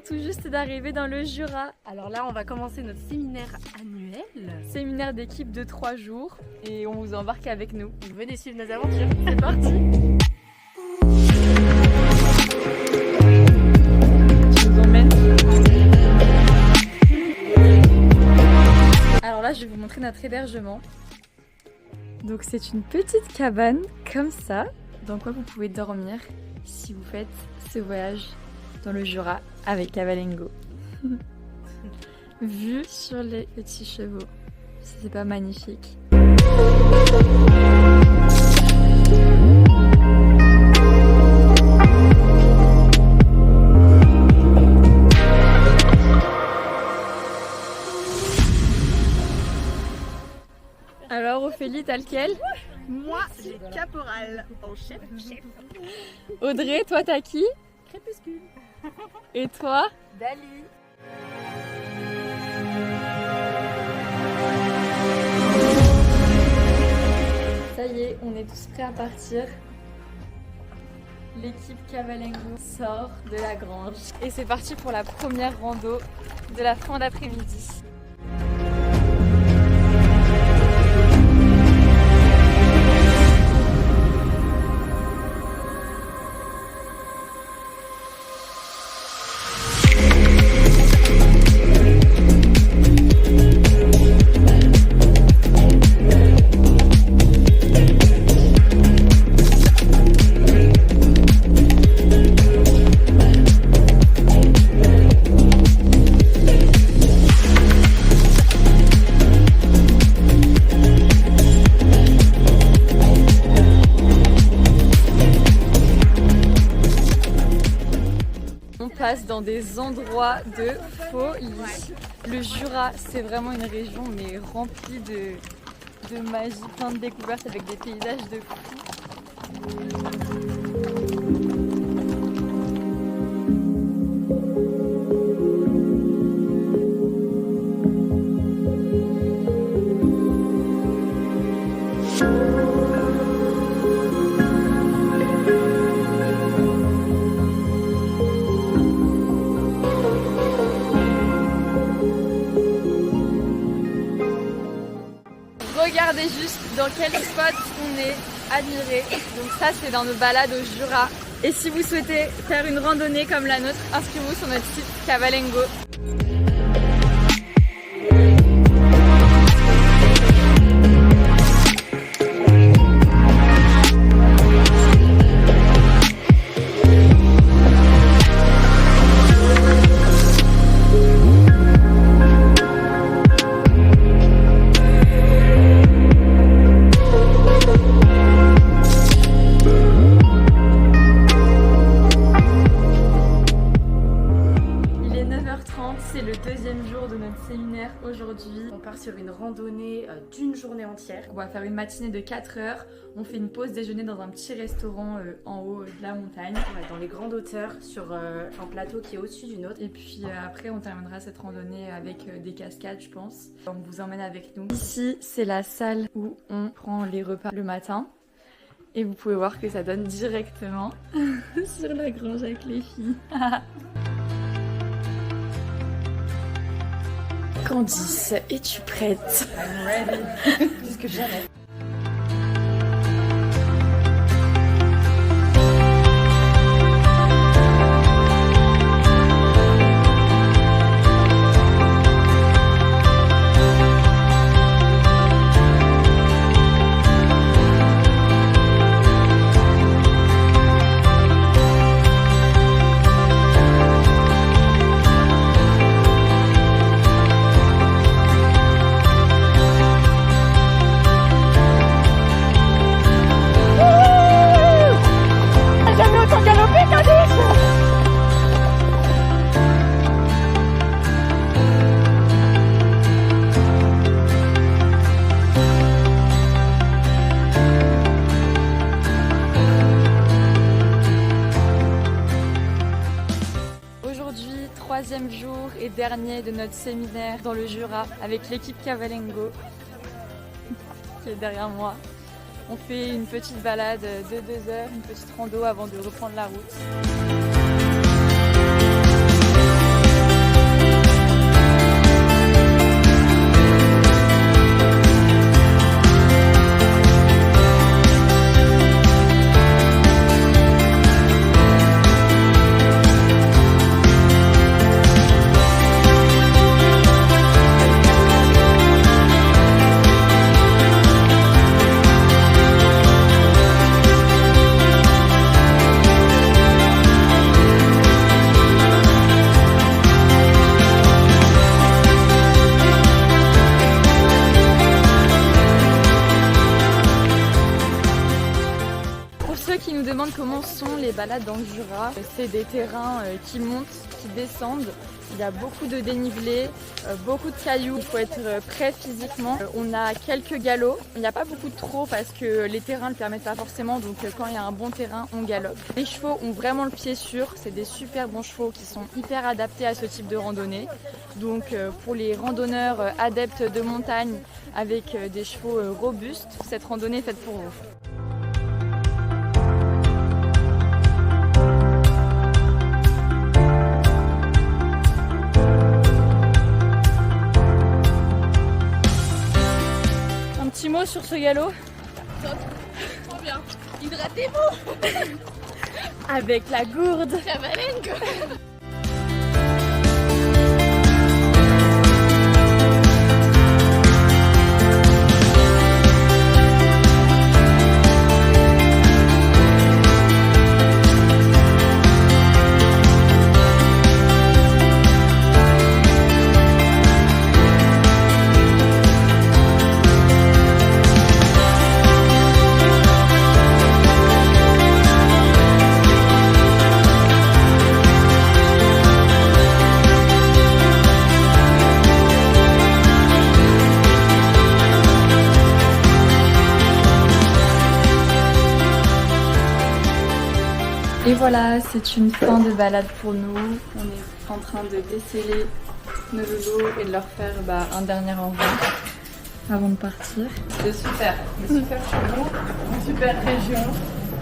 tout juste d'arriver dans le Jura. Alors là, on va commencer notre séminaire annuel. Séminaire d'équipe de 3 jours et on vous embarque avec nous. Donc venez suivre nos aventures, c'est parti. Je vous emmène. Alors là, je vais vous montrer notre hébergement. Donc c'est une petite cabane comme ça, dans quoi vous pouvez dormir si vous faites ce voyage dans le Jura avec Cavalengo. Vue sur les petits chevaux, c'est pas magnifique. Alors Ophélie, t'as lequel? Moi, j'ai Caporal en chef. Audrey, toi t'as qui? Crépuscule. Et toi? Dali. Ça y est, on est tous prêts à partir. L'équipe Cavalengo sort de la grange. Et c'est parti pour la première rando de la fin d'après-midi. Dans des endroits de folie. Le Jura, c'est vraiment une région mais remplie de magie, plein de découvertes avec des paysages de fou. Regardez juste dans quel spot on est admiré. Donc ça c'est dans nos balades au Jura. Et si vous souhaitez faire une randonnée comme la nôtre, inscrivez-vous sur notre site Cavalengo. C'est le deuxième jour de notre séminaire aujourd'hui. On part sur une randonnée d'une journée entière. On va faire une matinée de 4 heures. On fait une pause déjeuner dans un petit restaurant en haut de la montagne. Ouais, dans les grandes hauteurs, sur un plateau qui est au-dessus d'une autre. Et puis après, on terminera cette randonnée avec des cascades, je pense. On vous emmène avec nous. Ici, c'est la salle où on prend les repas le matin. Et vous pouvez voir que ça donne directement sur la grange avec les filles. Candice, es-tu prête? I'm ready. Plus que jamais. Troisième jour et dernier de notre séminaire dans le Jura avec l'équipe Cavalengo qui est derrière moi. On fait une petite balade de 2 heures, une petite rando avant de reprendre la route. demande comment sont les balades dans le Jura. C'est des terrains qui montent, qui descendent. Il y a beaucoup de dénivelé, beaucoup de cailloux, il faut être prêt physiquement. On a quelques galops, il n'y a pas beaucoup de trot parce que les terrains ne le permettent pas forcément, donc quand il y a un bon terrain, on galope. Les chevaux ont vraiment le pied sûr, c'est des super bons chevaux qui sont hyper adaptés à ce type de randonnée. Donc pour les randonneurs adeptes de montagne avec des chevaux robustes, cette randonnée est faite pour vous. Petit mot sur ce galop. Top, trop bien. Hydratez-vous. Avec la gourde. La baleine quoi. Et voilà, c'est une fin de balade pour nous. On est en train de déceler nos loulous et de leur faire un dernier au revoir avant de partir. C'est super, super chevaux, super région,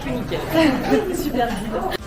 tout nickel. Super guide.